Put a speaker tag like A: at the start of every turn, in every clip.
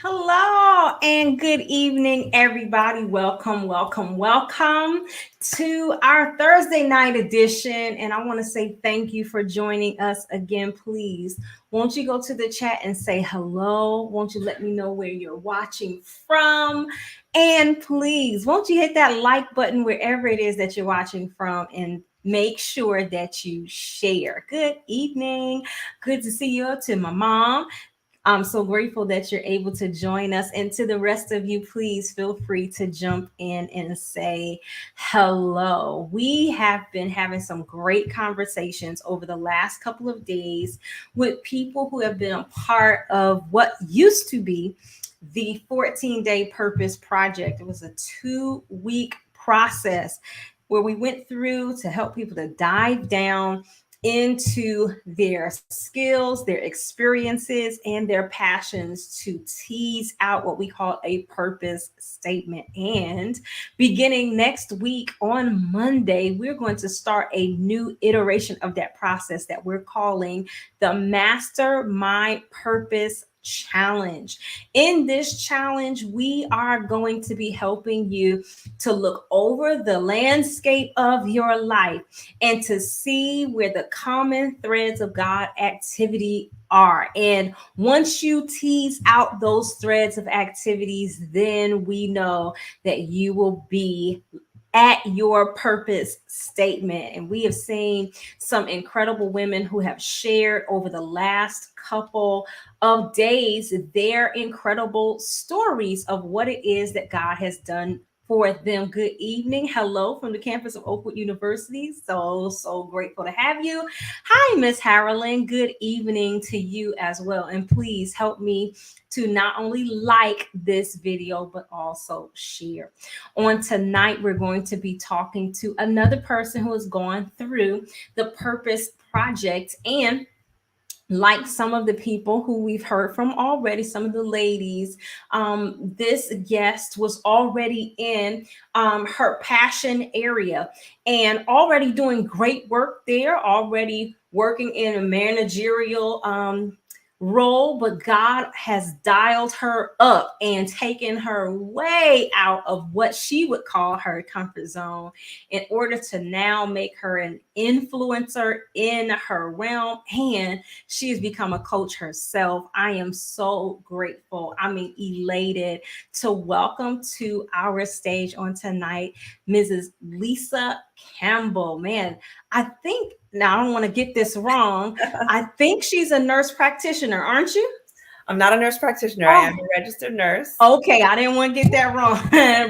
A: Hello and good evening, everybody. Welcome to our Thursday night edition. And I want to say thank you for joining us again. Please, won't you go to the chat and say hello? Won't you let me know where you're watching from? And please, won't you hit that like button wherever it is that you're watching from and make sure that you share. Good evening. Good to see you to my mom. I'm so grateful that you're able to join us. And to the rest of you, please feel free to jump in and say hello. We have been having some great conversations over the last couple of days with people who have been a part of what used to be the 14-day Purpose Project. It was a 2-week process where we went through to help people to dive down into their skills, their experiences, and their passions to tease out what we call a purpose statement. And beginning next week on Monday, we're going to start a new iteration of that process that we're calling the Master My Purpose Challenge. In this challenge, we are going to be helping you to look over the landscape of your life and to see where the common threads of God activity are. And once you tease out those threads of activities, then we know that you will be at your purpose statement. And we have seen some incredible women who have shared over the last couple of days their incredible stories of what it is that God has done for them. Good evening. Hello from the campus of Oakwood University. So grateful to have you. Hi, Miss Harrelyn. Good evening to you as well. And please help me to not only like this video, but also share. On tonight, we're going to be talking to another person who has gone through the Purpose Project. And like some of the people who we've heard from already, some of the ladies, this guest was already in her passion area and already doing great work there, already working in a managerial role, but God has dialed her up and taken her way out of what she would call her comfort zone in order to now make her an influencer in her realm. And she has become a coach herself. I am so grateful. I mean, elated to welcome to our stage on tonight, Mrs. Lisa Campbell. Man, I think now I don't want to get this wrong. I think she's a nurse practitioner, aren't you?
B: I'm not a nurse practitioner. I
A: Oh,
B: am a registered nurse.
A: okay. I didn't want to get that wrong.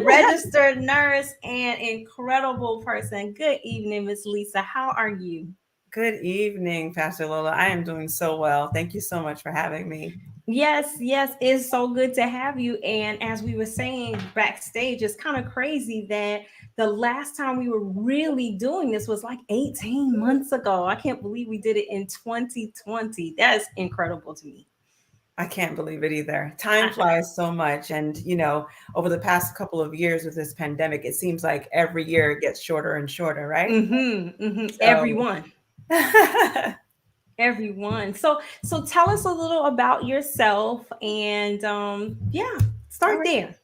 A: Registered nurse and incredible person. Good evening, Miss Lisa. How are you?
B: Good evening, Pastor Lola. I am doing so well. Thank you so much for having me.
A: Yes, it's so good to have you. And as we were saying backstage, it's kind of crazy that the last time we were really doing this was like 18 months ago. I can't believe we did it in 2020. That's incredible to me.
B: I can't believe it either. Time
A: I,
B: flies so much. And, over the past couple of years with this pandemic, it seems like every year it gets shorter and shorter, right? So,
A: Everyone. Everyone. So tell us a little about yourself and yeah,
B: all
A: start
B: right.
A: there.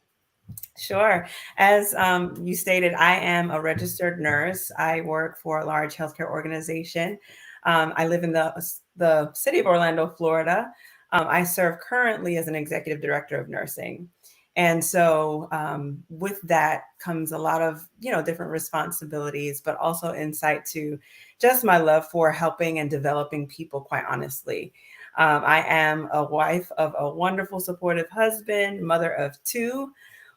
B: Sure. As you stated, I am a registered nurse. I work for a large healthcare organization. I live in the city of Orlando, Florida. I serve currently as an executive director of nursing. And so with that comes a lot of, different responsibilities, but also insight to just my love for helping and developing people, quite honestly. I am a wife of a wonderful, supportive husband, mother of two,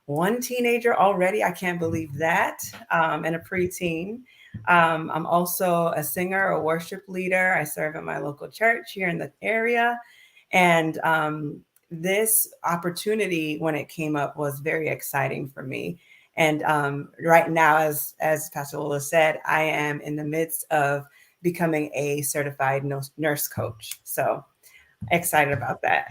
B: one teenager already. I can't believe that. And a preteen. I'm also a singer, a worship leader. I serve at my local church here in the area. And this opportunity, when it came up, was very exciting for me. And right now, as Pastor Lola said, I am in the midst of becoming a certified nurse coach. So excited about that.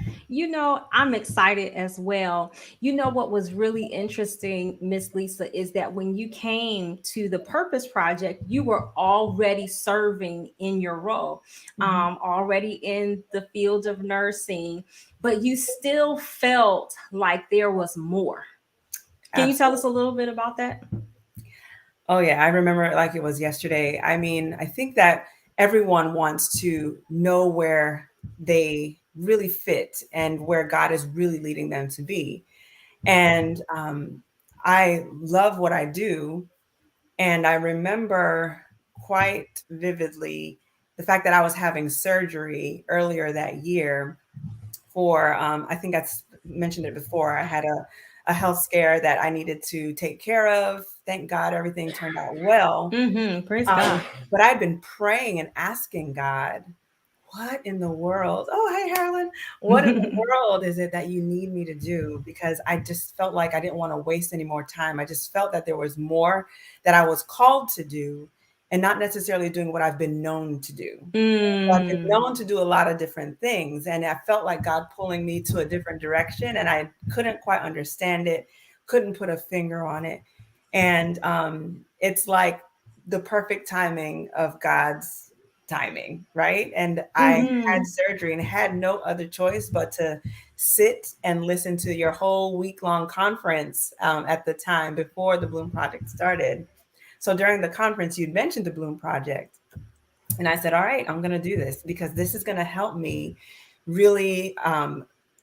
A: I'm excited as well. What was really interesting, Miss Lisa, is that when you came to the Purpose Project, you were already serving in your role,
B: Mhm.
A: already in the field of nursing, but you still felt like there was more. Can you tell us
B: Absolutely.
A: a little bit about that?
B: Oh yeah, I remember it like it was yesterday. I mean, I think that everyone wants to know where they really fit and where God is really leading them to be. And I love what I do. And I remember quite vividly the fact that I was having surgery earlier that year for, I think mentioned it before. I had a health scare that I needed to take care of. Thank God everything turned out well.
A: Mm-hmm. Praise God.
B: But I'd been praying and asking God, what in the world? Oh, hey, Harlan. What in the world is it that you need me to do? Because I just felt like I didn't want to waste any more time. I just felt that there was more that I was called to do and not necessarily doing what I've been known to do. So I've been
A: Mm.
B: known to do a lot of different things, and I felt like God pulling me to a different direction, and I couldn't quite understand it, couldn't put a finger on it. And it's like the perfect timing of God's timing, right? And I had
A: Mm-hmm.
B: surgery and had no other choice but to sit and listen to your whole week-long conference at the time before the Bloom Project started. So during the conference, you'd mentioned the Bloom Project. And I said, all right, I'm going to do this because this is going to help me really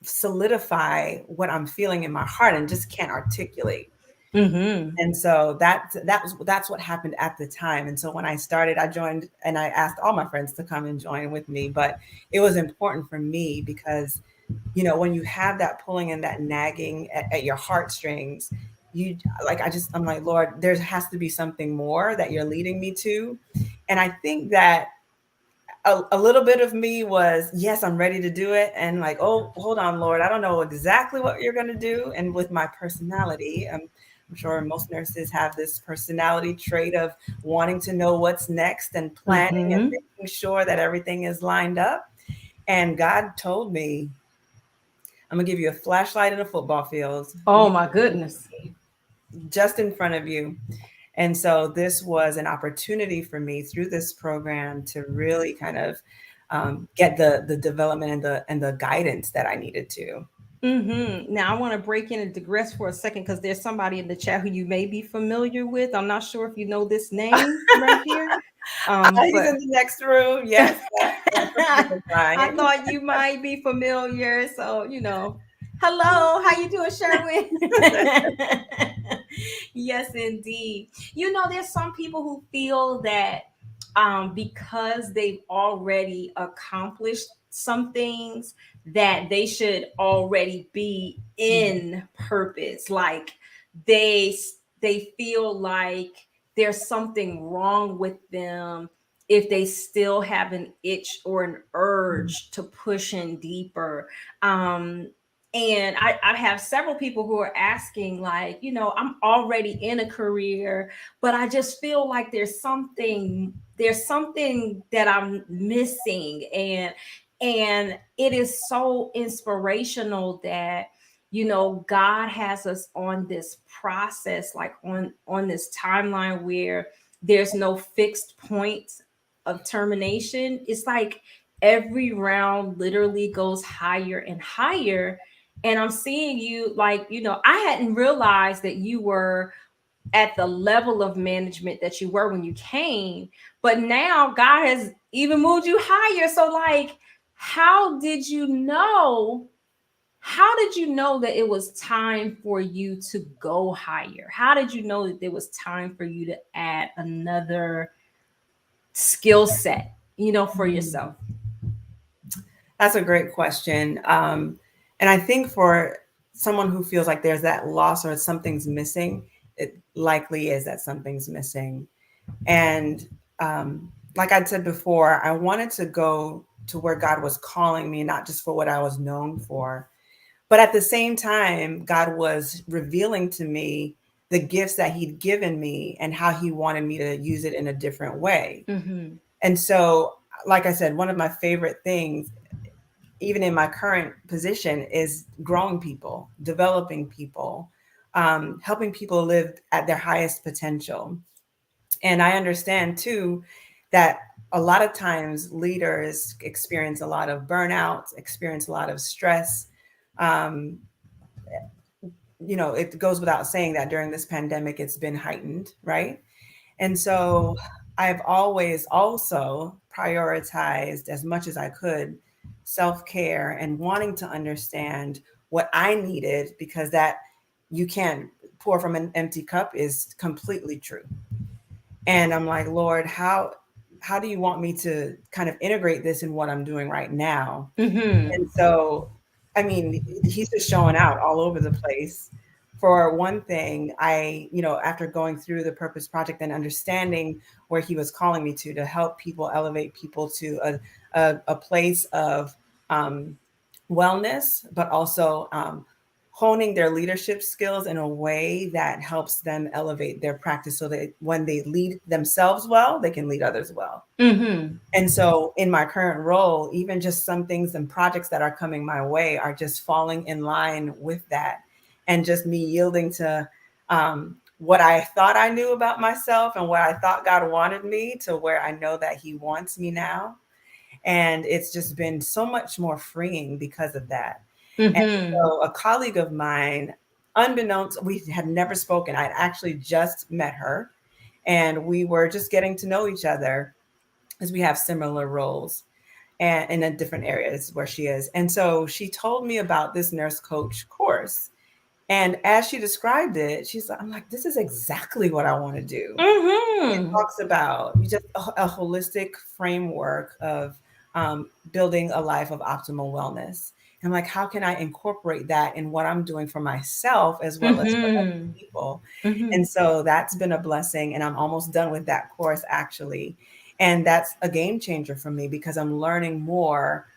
B: solidify what I'm feeling in my heart and just can't articulate.
A: Mm-hmm.
B: And so that's what happened at the time. And so when I started, I joined and I asked all my friends to come and join with me. But it was important for me because, when you have that pulling and that nagging at your heartstrings, you like, I'm like, Lord, there has to be something more that you're leading me to. And I think that a little bit of me was, yes, I'm ready to do it. And like, oh, hold on, Lord, I don't know exactly what you're going to do. And with my personality, I'm sure most nurses have this personality trait of wanting to know what's next and planning and
A: Mm-hmm.
B: making sure that everything is lined up. And God told me, I'm going to give you a flashlight in a football field.
A: Oh my goodness.
B: Just in front of you. And so this was an opportunity for me through this program to really kind of get the development and the guidance that I needed to.
A: Mm-hmm. Now I want to break in and digress for a second because there's somebody in the chat who you may be familiar with. I'm not sure if you know this name right here.
B: He's in
A: But
B: the next room. Yes, that's Brother
A: I
B: Brian.
A: thought you might be familiar. So, hello, how you doing, Sherwin? Yes, indeed. There's some people who feel that because they've already accomplished some things that they should already be in purpose. Like they they feel like there's something wrong with them if they still have an itch or an urge to push in deeper. And I have several people who are asking, like, I'm already in a career, but I just feel like there's something that I'm missing. And it is so inspirational that God has us on this process, like on this timeline where there's no fixed point of termination. It's like every round literally goes higher and higher. And I'm seeing you, like, I hadn't realized that you were at the level of management that you were when you came, but now God has even moved you higher. So, like, how did you know? How did you know that it was time for you to go higher? How did you know that there was time for you to add another skill set, for
B: Mhm.
A: yourself?
B: That's a great question. And I think for someone who feels like there's that loss or something's missing, it likely is that something's missing. And like I said before, I wanted to go to where God was calling me, not just for what I was known for. But at the same time, God was revealing to me the gifts that He'd given me and how He wanted me to use it in a different way.
A: Mm-hmm.
B: And so, like I said, one of my favorite things even in my current position, is growing people, developing people, helping people live at their highest potential. And I understand too that a lot of times leaders experience a lot of burnout, experience a lot of stress. Um, it goes without saying that during this pandemic, it's been heightened, right? And so I've always also prioritized as much as I could self care and wanting to understand what I needed, because that you can't pour from an empty cup is completely true. And I'm like, Lord, how do you want me to kind of integrate this in what I'm doing right now?
A: Mm-hmm.
B: And so, I mean, he's just showing out all over the place. For one thing, after going through the Purpose Project and understanding where he was calling me to help people, elevate people to a place of um, wellness, but also honing their leadership skills in a way that helps them elevate their practice so that when they lead themselves well, they can lead others well.
A: Mm-hmm.
B: And so in my current role, even just some things and projects that are coming my way are just falling in line with that. And just me yielding to what I thought I knew about myself and what I thought God wanted me, to where I know that he wants me now. And it's just been so much more freeing because of that. And
A: Mm-hmm.
B: so a colleague of mine, unbeknownst, we had never spoken. I'd actually just met her, and we were just getting to know each other because we have similar roles and in different areas where she is. And so she told me about this nurse coach course. And as she described it, I'm like, this is exactly what I want to do. It
A: Mm-hmm.
B: talks about just a holistic framework of building a life of optimal wellness. And I'm like, how can I incorporate that in what I'm doing for myself as well as for other
A: Mm-hmm.
B: people?
A: Mm-hmm.
B: And so that's been a blessing. And I'm almost done with that course, actually. And that's a game changer for me because I'm learning more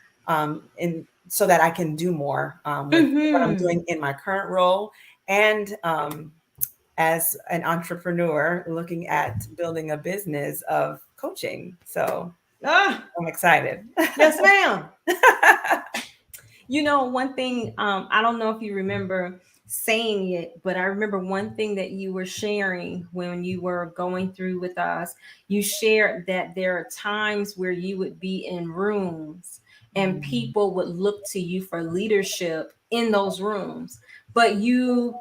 B: so that I can do more with what I'm
A: Mm-hmm.
B: doing in my current role, and as an entrepreneur looking at building a business of coaching. So
A: Ah,
B: I'm excited.
A: yes, ma'am. One thing, I don't know if you remember saying it, but I remember one thing that you were sharing when you were going through with us. You shared that there are times where you would be in rooms and
B: Mhm.
A: people would look to you for leadership in those rooms, but you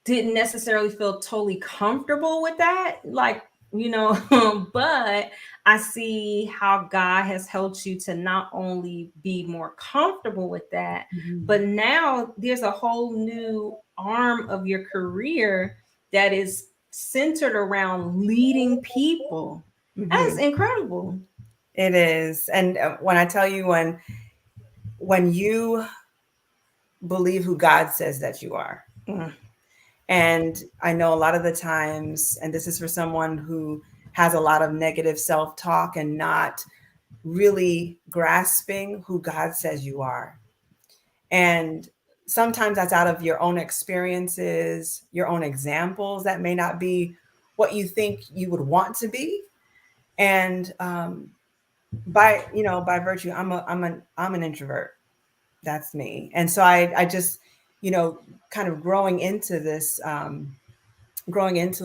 A: didn't necessarily feel totally comfortable with that. Like, but I see how God has helped you to not only be more comfortable with that,
B: Mhm.
A: but now there's a whole new arm of your career that is centered around leading people. That's
B: Mhm.
A: incredible.
B: It is. And when I tell you, when you believe who God says that you are,
A: Mm.
B: and I know a lot of the times, and this is for someone who has a lot of negative self-talk and not really grasping who God says you are. And sometimes that's out of your own experiences, your own examples that may not be what you think you would want to be. And by virtue, I'm an introvert. That's me. And so I just, you know, kind of growing into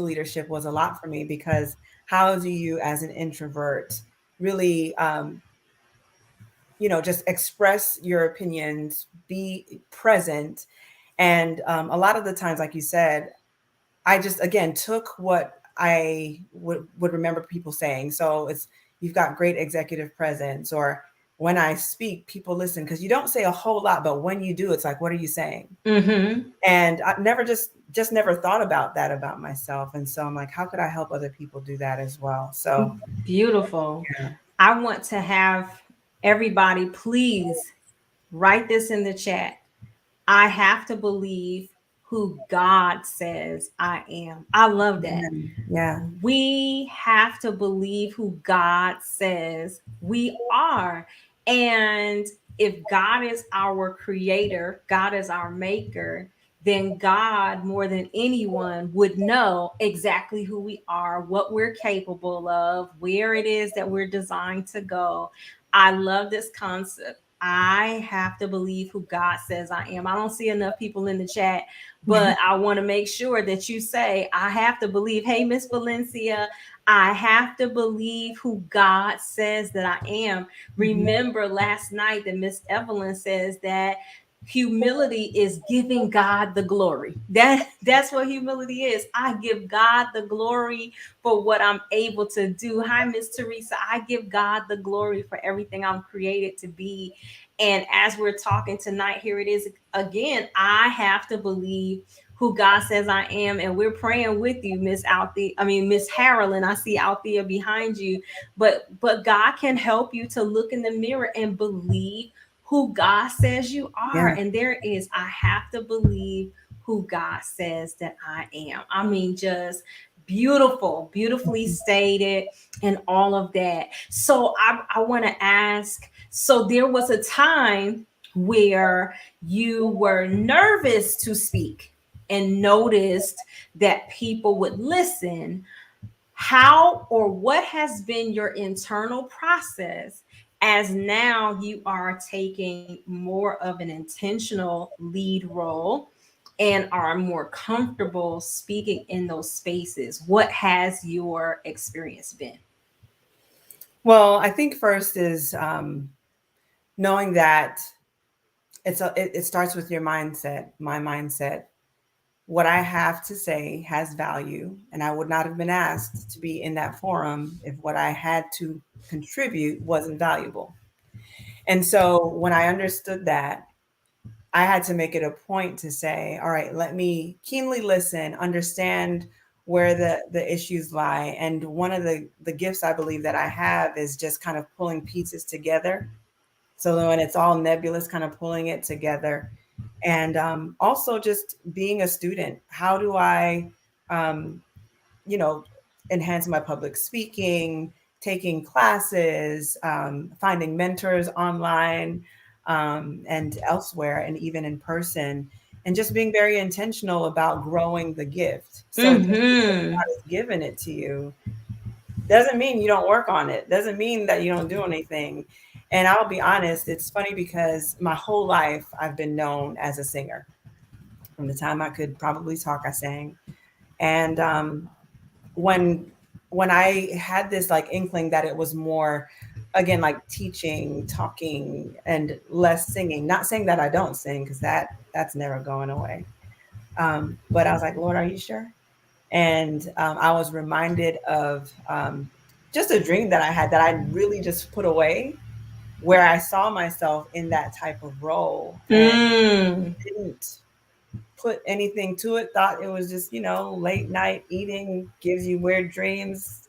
B: leadership was a lot for me, because how do you, as an introvert, really just express your opinions, be present. And a lot of the times, like you said, I just, again, took what I would remember people saying. So it's, you've got great executive presence, or when I speak, people listen, because you don't say a whole lot, but when you do, it's like, what are you saying?
A: Mm-hmm.
B: And I never just never thought about that about myself. And so I'm like, how could I help other people do that as well? So
A: Beautiful.
B: yeah.
A: I want to have everybody please write this in the chat. I have to believe who God says I am. I love that.
B: Yeah.
A: We have to believe who God says we are. And if God is our creator, God is our maker, then God, more than anyone, would know exactly who we are, what we're capable of, where it is that we're designed to go. I love this concept. I have to believe who God says I am. I don't see enough people in the chat, but I want to make sure that you say, I have to believe. Hey, Miss Valencia, I have to believe who God says that I am. Remember last night that Miss Evelyn says that humility is giving God the glory. That's what humility is. I give God the glory for what I'm able to do. Hi, Miss Teresa. I give God the glory for everything I'm created to be. And as we're talking tonight, here it is again. I have to believe who God says I am. And we're praying with you, Miss Althea. I mean, Miss Harrelyn. I see Althea behind you. But God can help you to look in the mirror and believe who God says you are.
B: Yeah.
A: And there is, I have to believe who God says that I am. I mean, just beautiful, beautifully stated, and all of that. So I want to ask, so there was a time where you were nervous to speak and noticed that people would listen. How or what has been your internal process as now you are taking more of an intentional lead role and are more comfortable speaking in those spaces? What has your experience been?
B: Well, I think first is knowing that it starts with your mindset, my mindset. What I have to say has value, and I would not have been asked to be in that forum if what I had to contribute wasn't valuable. And so when I understood that, I had to make it a point to say, all right, let me keenly listen, understand where the issues lie. And one of the gifts I believe that I have is just kind of pulling pieces together. So that when it's all nebulous, kind of pulling it together. And also just being a student. How do I, um, you know, enhance my public speaking, taking classes, finding mentors online and elsewhere, and even in person, and just being very intentional about growing the gift. So just because
A: Mm-hmm.
B: God has given it to you doesn't mean you don't work on it, doesn't mean that you don't do anything. And I'll be honest, it's funny because my whole life I've been known as a singer. From the time I could probably talk, I sang. And when when I had this like inkling that it was more again like teaching, talking, and less singing. Not saying that I don't sing because that's never going away. But I was like, Lord, are you sure? And I was reminded of just a dream that I had that I really just put away, where I saw myself in that type of role and
A: Mm.
B: didn't put anything to it, thought it was just, late night eating gives you weird dreams.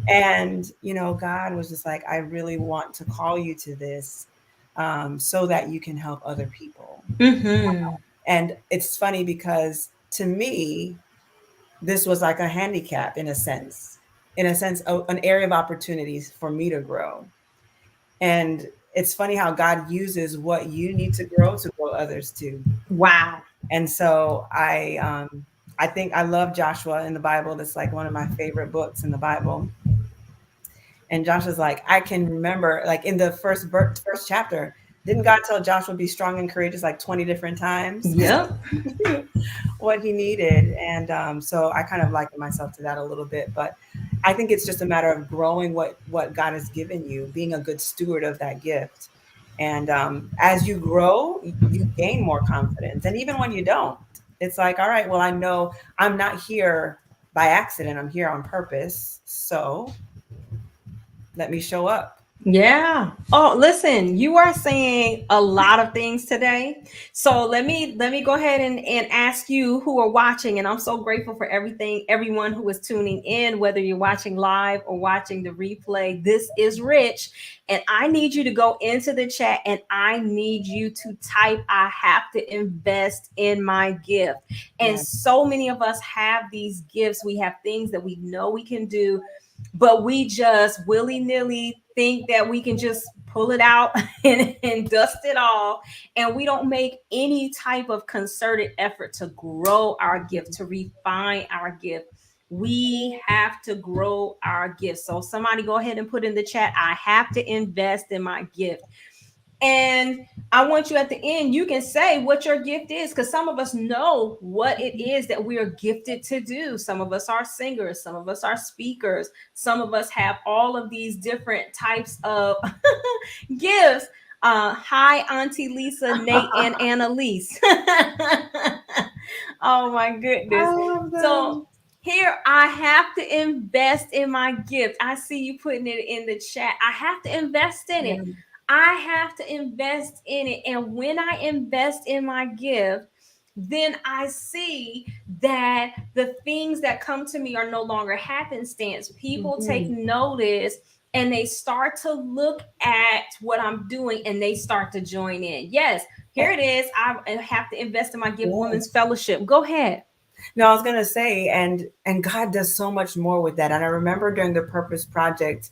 B: And, God was just like, I really want to call you to this so that you can help other people.
A: Mm-hmm.
B: And it's funny because to me, this was like a handicap in a sense, an area of opportunities for me to grow. And it's funny how God uses what you need to grow others too.
A: Wow.
B: And so I think I love Joshua in the Bible. That's like one of my favorite books in the Bible. And Joshua's like, I can remember, like in the first chapter, didn't God tell Joshua be strong and courageous like 20 different times?
A: Yep.
B: What he needed. And so I kind of liken myself to that a little bit. But I think it's just a matter of growing what God has given you, being a good steward of that gift. And as you grow, you gain more confidence. And even when you don't, it's like, all right, well, I know I'm not here by accident. I'm here on purpose. So let me show up.
A: Yeah. Oh, listen, you are saying a lot of things today. So let me go ahead and ask you who are watching. And I'm so grateful for everyone who is tuning in, whether you're watching live or watching the replay. This is Rich. And I need you to go into the chat and I need you to type, I have to invest in my gift. And
B: Yeah.
A: so many of us have these gifts. We have things that we know we can do, but we just willy-nilly think that we can just pull it out and dust it off, and we don't make any type of concerted effort to grow our gift, to refine our gift. We have to grow our gift. So somebody go ahead and put in the chat, I have to invest in my gift. And I want you at the end, you can say what your gift is, because some of us know what it is that we are gifted to do. Some of us are singers, some of us are speakers, some of us have all of these different types of gifts. Hi, Auntie Lisa, Nate, and Annalise. Oh my goodness.
B: I love
A: So
B: them.
A: here I have to invest in my gift. I see you putting it in the chat. I have to invest in
B: Yeah.
A: it. I have to invest in it. And when I invest in my gift, then I see that the things that come to me are no longer happenstance. People take
B: Mhm.
A: notice and they start to look at what I'm doing and they start to join in. Yes, here it is. I have to invest in my gift, women's
B: Yes.
A: fellowship. Go ahead.
B: No, I was gonna say, and God does so much more with that. And I remember during the Purpose Project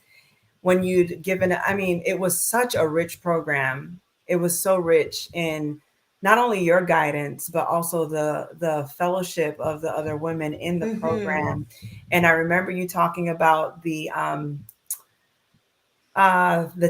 B: when you'd given, I mean, it was such a rich program. It was so rich in not only your guidance, but also the fellowship of the other women in the
A: Mm-hmm.
B: program. And I remember you talking about the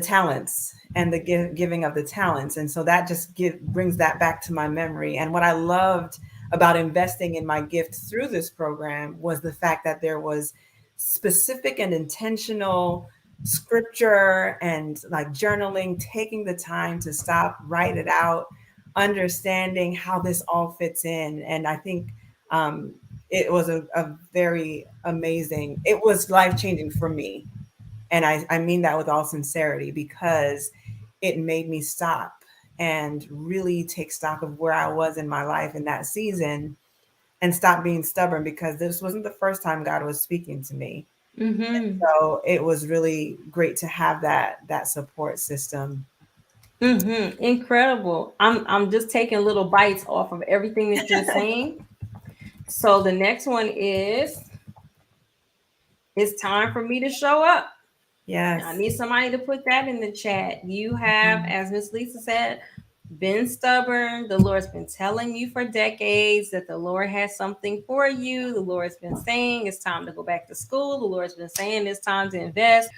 B: talents and the giving of the talents, and so that just brings that back to my memory. And what I loved about investing in my gift through this program was the fact that there was specific and intentional scripture and like journaling, taking the time to stop, write it out, understanding how this all fits in. And I think um, it was a very amazing, it was life changing for me, and I mean that with all sincerity, because it made me stop and really take stock of where I was in my life in that season and stop being stubborn, because this wasn't the first time God was speaking to me.
A: Mm-hmm.
B: So it was really great to have that support system.
A: Mm-hmm. Incredible. I'm just taking little bites off of everything that you're saying. So the next one is, it's time for me to show up. I
B: Yes.
A: need somebody to put that in the chat. You have,
B: Mhm.
A: as Miss Lisa said, been stubborn. The Lord's been telling you for decades that the Lord has something for you. The Lord's been saying it's time to go back to school. The Lord's been saying it's time to invest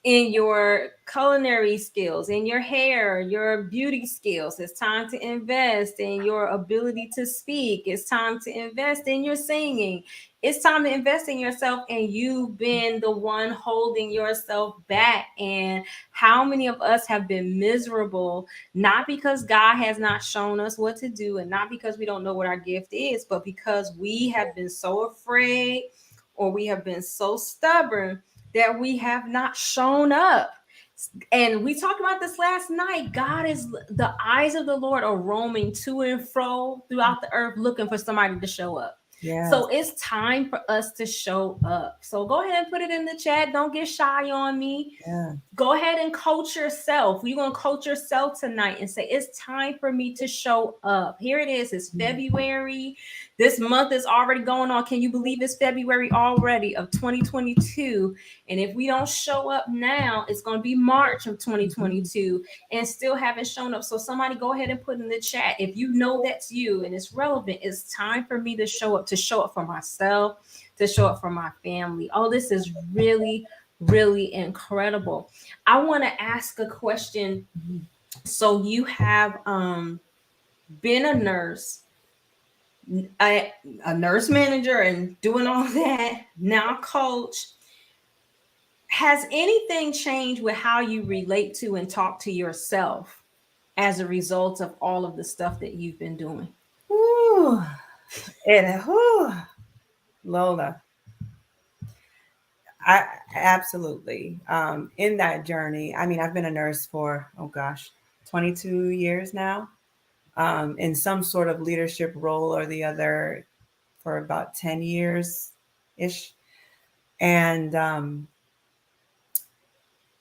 A: in your culinary skills, in your hair, your beauty skills. It's time to invest in your ability to speak. It's time to invest in your singing. It's time to invest in yourself, and you've been the one holding yourself back. And how many of us have been miserable, not because God has not shown us what to do and not because we don't know what our gift is, but because we have been so afraid or we have been so stubborn that we have not shown up. And we talked about this last night. God is, the eyes of the Lord are roaming to and fro throughout the earth looking for somebody to show up.
B: Yes.
A: So it's time for us to show up. So go ahead and put it in the chat. Don't get shy on me.
B: Yeah.
A: Go ahead and coach yourself. You're going to coach yourself tonight and say, it's time for me to show up. Here it is. It's February. This month is already going on. Can you believe it's February already of 2022? And if we don't show up now, it's going to be March of
B: Mhm.
A: 2022 and still haven't shown up. So somebody go ahead and put in the chat. If you know that's you and it's relevant, it's time for me to show up for myself, to show up for my family. Oh, this is really, really incredible. I want to ask a question.
B: Mhm.
A: So you have been a nurse, a, a nurse manager, and doing all that. Now coach. Has anything changed with how you relate to and talk to yourself as a result of all of the stuff that you've been doing?
B: Whew. Whew. Lola, I absolutely. In that journey, I mean, I've been a nurse for, oh gosh, 22 years now, in some sort of leadership role or the other for about 10 years ish. And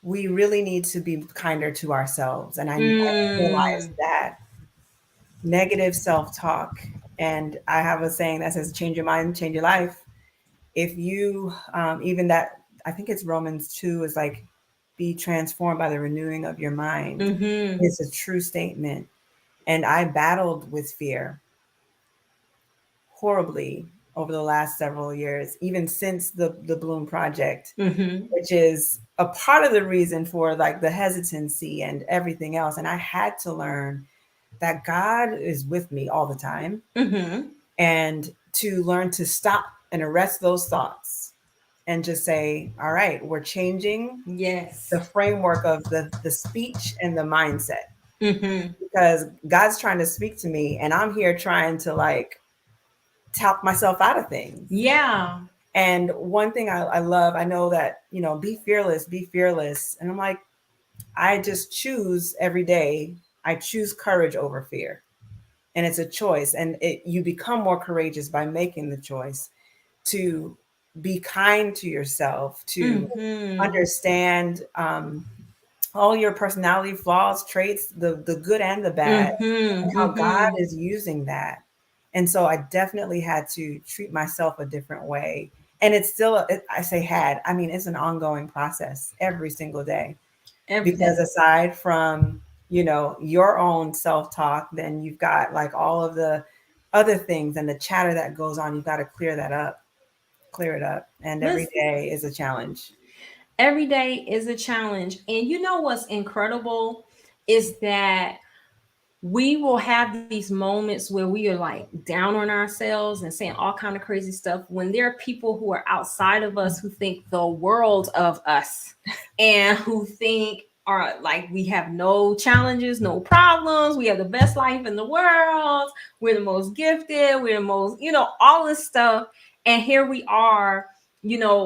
B: we really need to be kinder to ourselves. And I realized
A: Mm,
B: that negative self talk, and I have a saying that says, change your mind, change your life. If you, even that, I think it's Romans 2 is like, be transformed by the renewing of your mind.
A: mm-hmm,
B: It's a true statement. And I battled with fear horribly over the last several years, even since the Bloom Project,
A: Mm-hmm.
B: which is a part of the reason for like the hesitancy and everything else. And I had to learn that God is with me all the time,
A: Mm-hmm.
B: and to learn to stop and arrest those thoughts and just say, all right, we're changing
A: Yes.
B: the framework of the speech and the mindset,
A: Mm-hmm.
B: because God's trying to speak to me and I'm here trying to like talk myself out of things.
A: Yeah.
B: And one thing I love, I know that, be fearless, be fearless. And I'm like, I just choose every day. I choose courage over fear. And it's a choice. And you become more courageous by making the choice to be kind to yourself, to
A: Mm-hmm.
B: understand all your personality flaws, traits, the good and the bad, and
A: Mm-hmm.
B: how God
A: Mm-hmm.
B: is using that. And so I definitely had to treat myself a different way. And it's still, I say had, I mean, it's an ongoing process every single day.
A: Every
B: Because
A: day.
B: aside from, your own self talk, then you've got like all of the other things and the chatter that goes on. You've got to clear it up. And every
A: Listen,
B: day is a challenge.
A: every day is a challenge. And you know what's incredible is that we will have these moments where we are like down on ourselves and saying all kind of crazy stuff when there are people who are outside of us who think the world of us and who think are like we have no challenges, no problems, we have the best life in the world, we're the most gifted, we're the most, all this stuff. And here we are,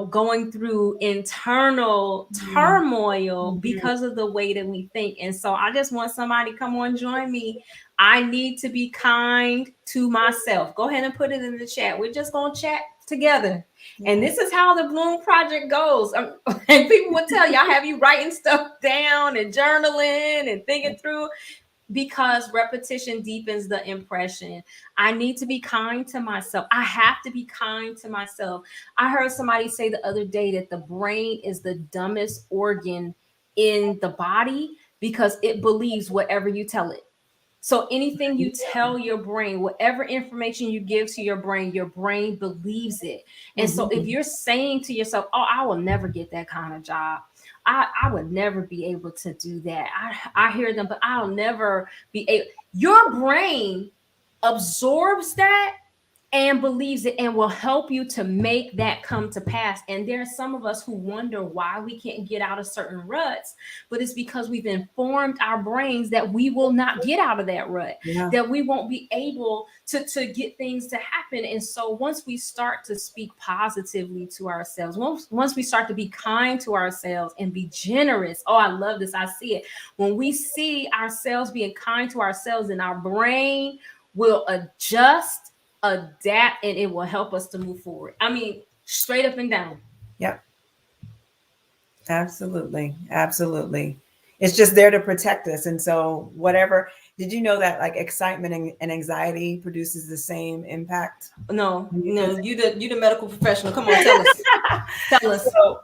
A: going through internal turmoil
B: Mhm.
A: because of the way that we think. And so I just want somebody come on, join me. I need to be kind to myself. Go ahead and put it in the chat. We're just going to chat together. And
B: Yeah.
A: this is how the Bloom Project goes. And people would tell you, I have you writing stuff down and journaling and thinking through, because repetition deepens the impression. I need to be kind to myself. I have to be kind to myself. I heard somebody say the other day that the brain is the dumbest organ in the body because it believes whatever you tell it. So anything you tell your brain, whatever information you give to your brain believes it. And so if
B: Mhm.
A: you're saying to yourself, "Oh, I will never get that kind of job. I would never be able to do that. I hear them, but I'll never be able." Your brain absorbs that and believes it and will help you to make that come to pass. And there are some of us who wonder why we can't get out of certain ruts, but it's because we've informed our brains that we will not get out of that rut,
B: Yeah.
A: that we won't be able to get things to happen. And so once we start to speak positively to ourselves, once we start to be kind to ourselves and be generous, oh, I love this, I see it. When we see ourselves being kind to ourselves, and our brain will adjust, adapt, and it will help us to move forward. I mean, straight up and down.
B: Yep. Absolutely. Absolutely. It's just there to protect us. And so, whatever, did you know that like excitement and anxiety produces the same impact
A: No,
B: when you
A: no,
B: physically?
A: you the medical professional. Come on, tell us. Tell us.
B: So,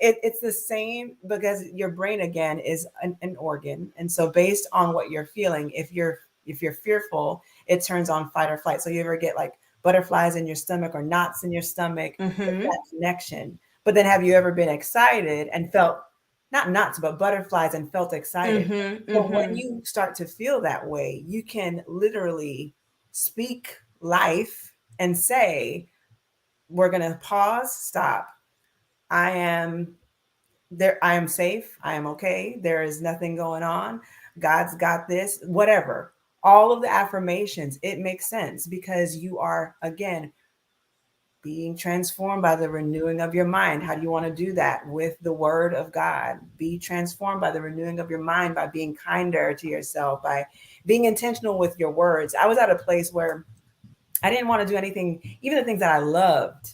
B: it's the same because your brain again is an organ. And so based on what you're feeling, if you're fearful, it turns on fight or flight. So you ever get like butterflies in your stomach or knots in your stomach, it's
A: Mm-hmm.
B: that connection. But then have you ever been excited and felt not knots, but butterflies and felt excited?
A: Mm-hmm.
B: So when
A: Mm-hmm.
B: you start to feel that way, you can literally speak life and say, we're going to pause, stop. I am there. I am safe. I am okay. There is nothing going on. God's got this, whatever. All of the affirmations, it makes sense because you are, again, being transformed by the renewing of your mind. How do you want to do that? With the word of God. Be transformed by the renewing of your mind, by being kinder to yourself, by being intentional with your words. I was at a place where I didn't want to do anything, even the things that I loved.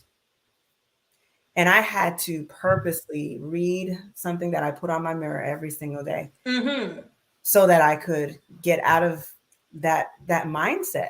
B: And I had to purposely read something that I put on my mirror every single day
A: Mm-hmm.
B: so that I could get out of that mindset.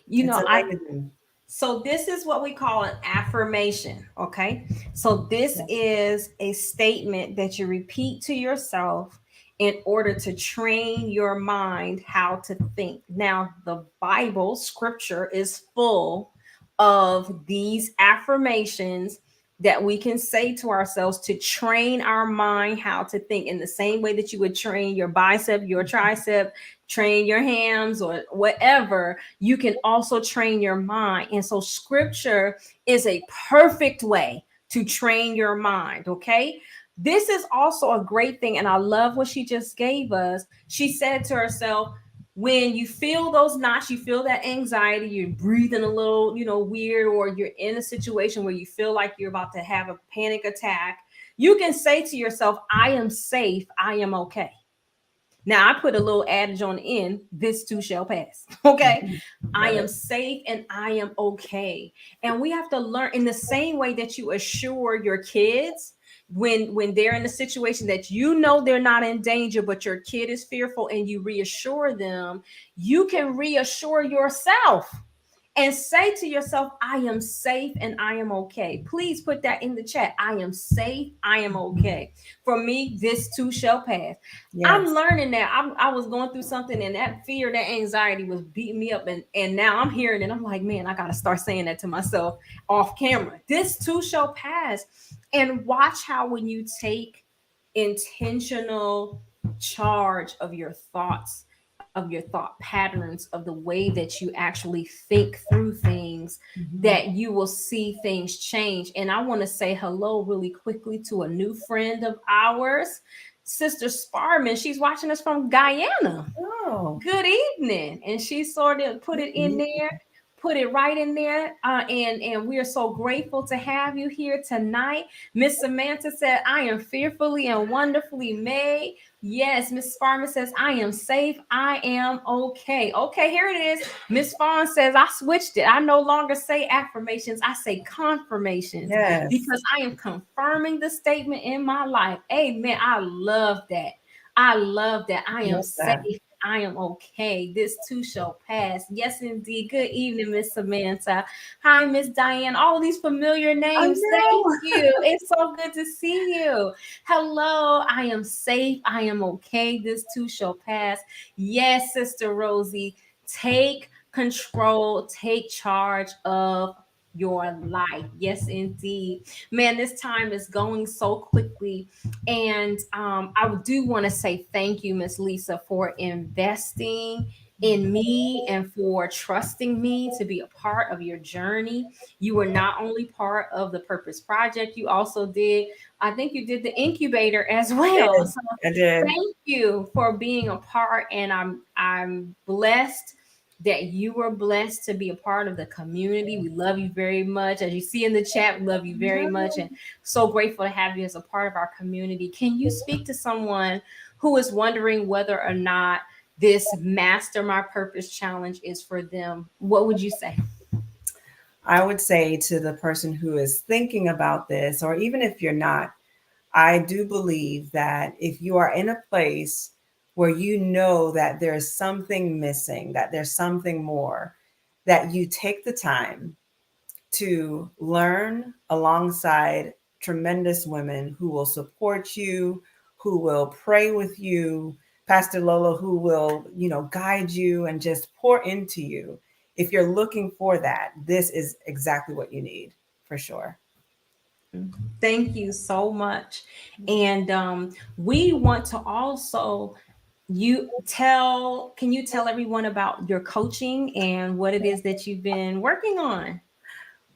A: You
B: It's
A: know, I
B: amazing.
A: so this is what we call an affirmation, okay? So this
B: Yeah.
A: is a statement that you repeat to yourself, in order to train your mind how to think. Now, the Bible scripture is full of these affirmations that we can say to ourselves to train our mind how to think, in the same way that you would train your bicep, your tricep, train your hams, or whatever. You can also train your mind. And so scripture is a perfect way to train your mind. Okay, this is also a great thing. And I love what she just gave us. She said to herself, when you feel those knots, you feel that anxiety, you're breathing a little, weird, or you're in a situation where you feel like you're about to have a panic attack, you can say to yourself, I am safe, I am okay. Now, I put a little adage on the end, this too shall pass. Okay. I am safe and I am okay. And we have to learn, in the same way that you assure your kids when they're in a situation that they're not in danger, but your kid is fearful, and you reassure them, you can reassure yourself and say to yourself, I am safe and I am okay. Please put that in the chat. I am safe, I am okay. For me, this too shall pass.
B: Yes.
A: I'm learning that. I was going through something, and that fear, that anxiety was beating me up. And now I'm hearing it. I'm like, man, I got to start saying that to myself off camera. This too shall pass. And watch how, when you take intentional charge of your thoughts, of your thought patterns, of the way that you actually think through things, that you will see things change. And I want to say hello really quickly to a new friend of ours, Sister Sparman. She's watching us from Guyana.
B: Oh,
A: Good evening. And she sort of put it in there, put it right in there. And we are so grateful to have you here tonight. Miss Samantha said, I am fearfully and wonderfully made. Yes, Miss Farmer says, I am safe. I am okay. Okay, here it is. Miss Fawn says, I switched it. I no longer say affirmations. I say confirmations.
B: yes.
A: Because I am confirming the statement in my life. Amen. I love that. I love that. I am safe. I am okay. This too shall pass. Yes, indeed. Good evening, Miss Samantha. Hi, Miss Diane. All of these familiar names. Thank you. It's so good to see you. Hello. I am safe. I am okay. This too shall pass. Yes, Sister Rosie. Take control. Take charge of your life. Yes, indeed. Man, this time is going so quickly. And I do want to say thank you, Miss Lisa, for investing in me and for trusting me to be a part of your journey. You were not only part of the Purpose Project, you also did, I think you did the incubator as well. So
B: I did.
A: thank you for being a part, and I'm blessed that you were blessed to be a part of the community. We love you very much. As you see in the chat, we love you very much, and so grateful to have you as a part of our community. Can you speak to someone who is wondering whether or not this Master My Purpose challenge is for them? What would you say?
B: I would say to the person who is thinking about this, or even if you're not, I do believe that if you are in a place where you know that there's something missing, that there's something more, that you take the time to learn alongside tremendous women who will support you, who will pray with you, Pastor Lola, who will, guide you and just pour into you. If you're looking for that, this is exactly what you need, for sure.
A: Thank you so much. And we want to also, can you tell everyone about your coaching and what it is that you've been working on?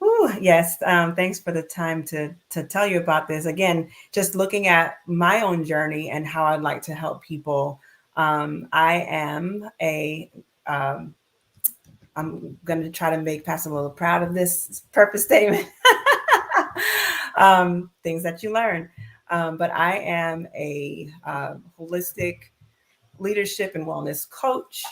B: Ooh, yes. Thanks for the time to tell you about this. Again, just looking at my own journey and how I'd like to help people. I am I'm going to try to make Pastor Lola proud of this purpose statement. Things that you learn. But I am a holistic leadership and wellness coach,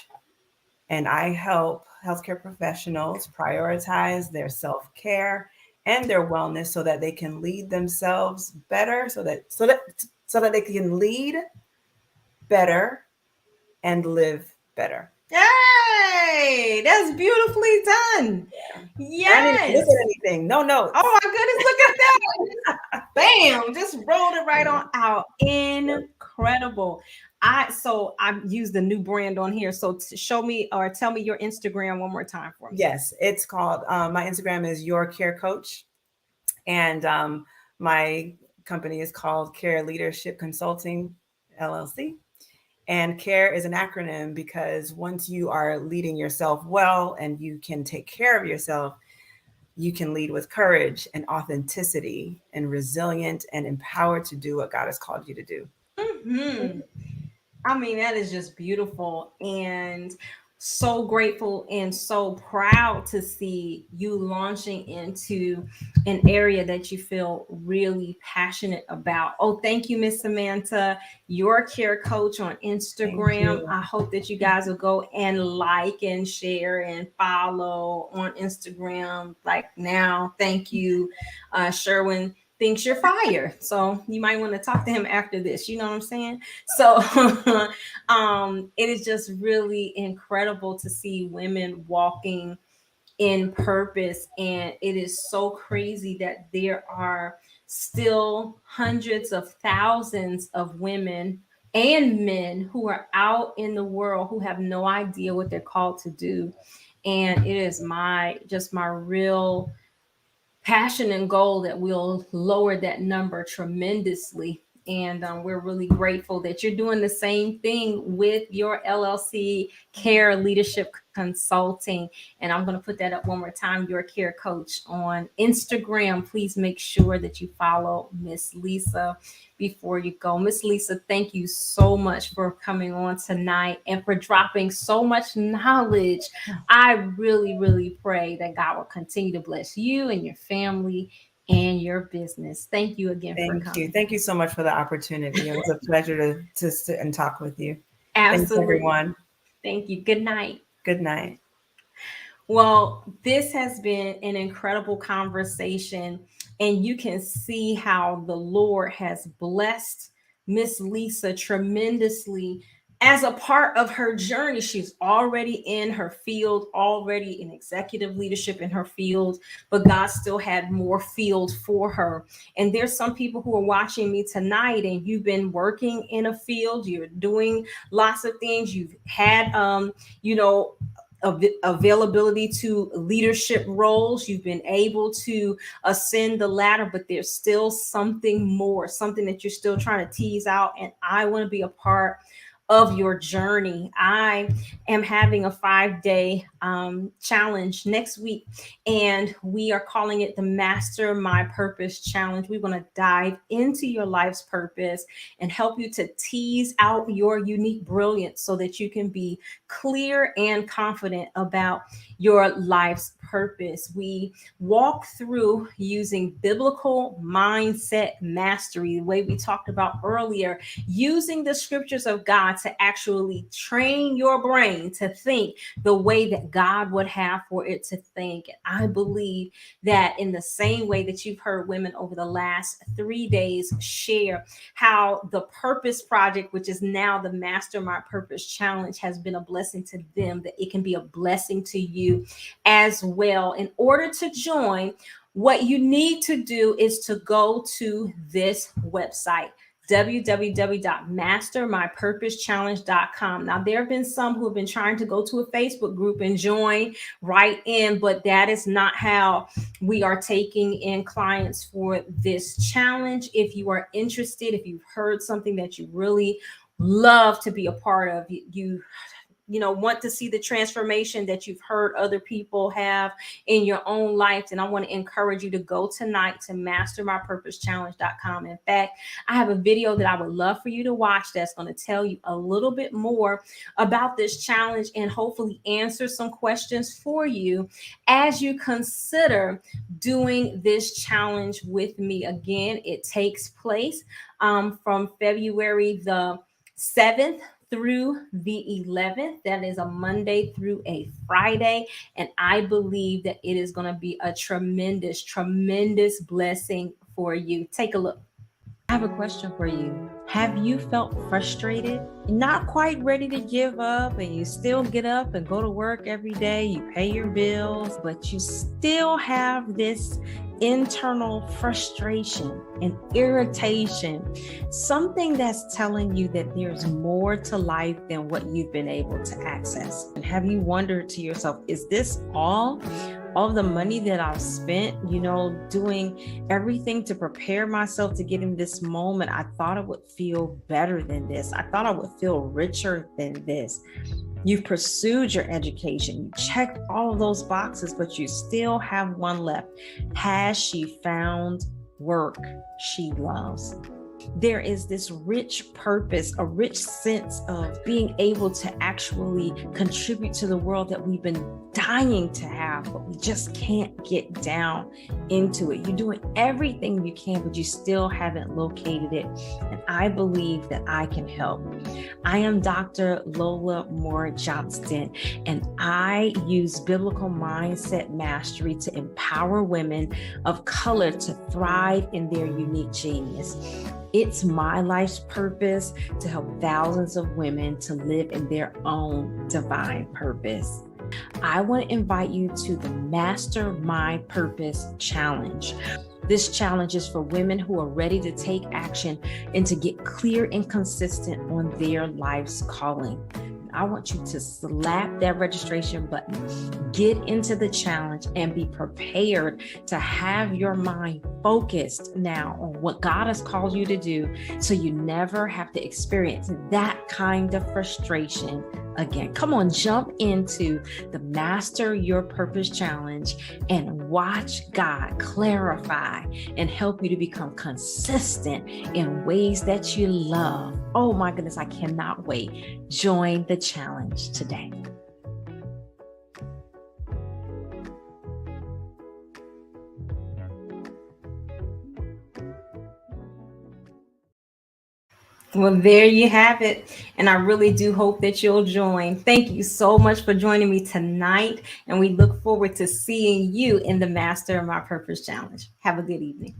B: and I help healthcare professionals prioritize their self-care and their wellness so that they can lead themselves better, so that they can lead better and live better.
A: Hey, that's beautifully done.
B: Yeah. I didn't
A: Yes.
B: look at anything. No notes.
A: Oh my goodness, look at that. Bam, just rolled it right on out. Incredible. I used the new brand on here. So show me or tell me your Instagram one more time for me.
B: Yes, it's called, my Instagram is Your Care Coach. And my company is called Care Leadership Consulting LLC. And CARE is an acronym because once you are leading yourself well and you can take care of yourself, you can lead with courage and authenticity and resilient and empowered to do what God has called you to do.
A: Hmm. I mean, that is just beautiful and so grateful and so proud to see you launching into an area that you feel really passionate about. Oh, thank you, Miss Samantha, your care coach on
B: Thank
A: Instagram.
B: you.
A: I hope that you guys will go and like and share and follow on Instagram like now. Thank you, Sherwin. Thinks you're fire. So you might want to talk to him after this. You know what I'm saying? So it is just really incredible to see women walking in purpose. And it is so crazy that there are still hundreds of thousands of women and men who are out in the world who have no idea what they're called to do. And it is my real passion and goal that we'll lower that number tremendously. And we're really grateful that you're doing the same thing with your LLC Care Leadership Consulting. And I'm going to put that up one more time, your care coach on Instagram. Please make sure that you follow Miss Lisa before you go. Miss Lisa, thank you so much for coming on tonight and for dropping so much knowledge. I really, really pray that God will continue to bless you and your family and your business. Thank you again for
B: Thank you.
A: coming.
B: Thank you so much for the opportunity. It was a pleasure to sit and talk with you. Thanks,
A: Absolutely.
B: everyone.
A: Thank you. Good night.
B: Good night.
A: Well, this has been an incredible conversation, and you can see how the Lord has blessed Miss Lisa tremendously as a part of her journey. She's already in her field, already in executive leadership in her field, but God still had more field for her. And there's some people who are watching me tonight, and you've been working in a field, you're doing lots of things, you've had, you know, availability to leadership roles. You've been able to ascend the ladder, but there's still something more, something that you're still trying to tease out. And I want to be a part of your journey. I am having a 5-day challenge next week, and we are calling it the Master My Purpose Challenge. We want to dive into your life's purpose and help you to tease out your unique brilliance so that you can be clear and confident about your life's purpose. We walk through using biblical mindset mastery, the way we talked about earlier, using the scriptures of God to actually train your brain to think the way that God would have for it to think. And I believe that in the same way that you've heard women over the last 3 days share how the Purpose Project, which is now the Master My Purpose Challenge, has been a blessing to them, that it can be a blessing to you as well. In order to join, what you need to do is to go to this website, www.mastermypurposechallenge.com. Now, there have been some who have been trying to go to a Facebook group and join right in, but that is not how we are taking in clients for this challenge. If you are interested, if you've heard something that you really love to be a part of, want to see the transformation that you've heard other people have in your own life, and I want to encourage you to go tonight to mastermypurposechallenge.com. In fact, I have a video that I would love for you to watch that's going to tell you a little bit more about this challenge and hopefully answer some questions for you as you consider doing this challenge with me. Again, it takes place from February the 7th through the 11th. That is a Monday through a Friday. And I believe that it is going to be a tremendous, tremendous blessing for you. Take a look. I have a question for you. Have you felt frustrated, not quite ready to give up, and you still get up and go to work every day, you pay your bills, but you still have this internal frustration and irritation, something that's telling you that there's more to life than what you've been able to access? And have you wondered to yourself, is this all the money that I've spent, doing everything to prepare myself to get in this moment? I thought I would feel better than this. I thought I would feel richer than this. You've pursued your education, you checked all of those boxes, but you still have one left. Has she found work she loves? There is this rich purpose, a rich sense of being able to actually contribute to the world that we've been dying to have, but we just can't get down into it. You're doing everything you can, but you still haven't located it. And I believe that I can help. I am Dr. Lola Moore Johnston, and I use biblical mindset mastery to empower women of color to thrive in their unique genius. It's my life's purpose to help thousands of women to live in their own divine purpose. I want to invite you to the Master My Purpose Challenge. This challenge is for women who are ready to take action and to get clear and consistent on their life's calling. I want you to slap that registration button, get into the challenge, and be prepared to have your mind focused now on what God has called you to do, so you never have to experience that kind of frustration again. Come on, jump into the Master Your Purpose Challenge and watch God clarify and help you to become consistent in ways that you love. Oh my goodness, I cannot wait. Join the challenge today. Well, there you have it. And I really do hope that you'll join. Thank you so much for joining me tonight. And we look forward to seeing you in the Master of My Purpose Challenge. Have a good evening.